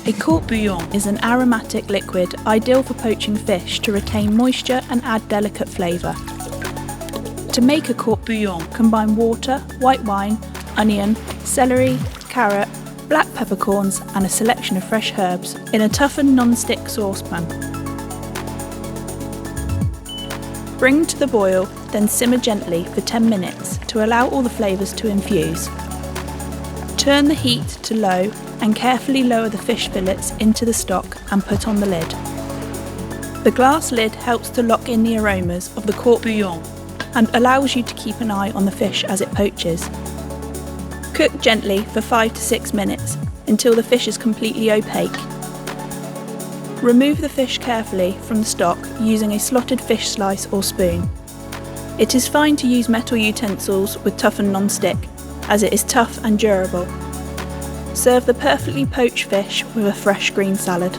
A court bouillon is an aromatic liquid ideal for poaching fish to retain moisture and add delicate flavour. To make a court bouillon, combine water, white wine, onion, celery, carrot, black peppercorns and a selection of fresh herbs in a toughened non-stick saucepan. Bring to the boil, then simmer gently for 10 minutes to allow all the flavours to infuse. Turn the heat to low and carefully lower the fish fillets into the stock and put on the lid. The glass lid helps to lock in the aromas of the court bouillon and allows you to keep an eye on the fish as it poaches. Cook gently for 5 to 6 minutes until the fish is completely opaque. Remove the fish carefully from the stock using a slotted fish slice or spoon. It is fine to use metal utensils with toughened non-stick, as it is tough and durable. Serve the perfectly poached fish with a fresh green salad.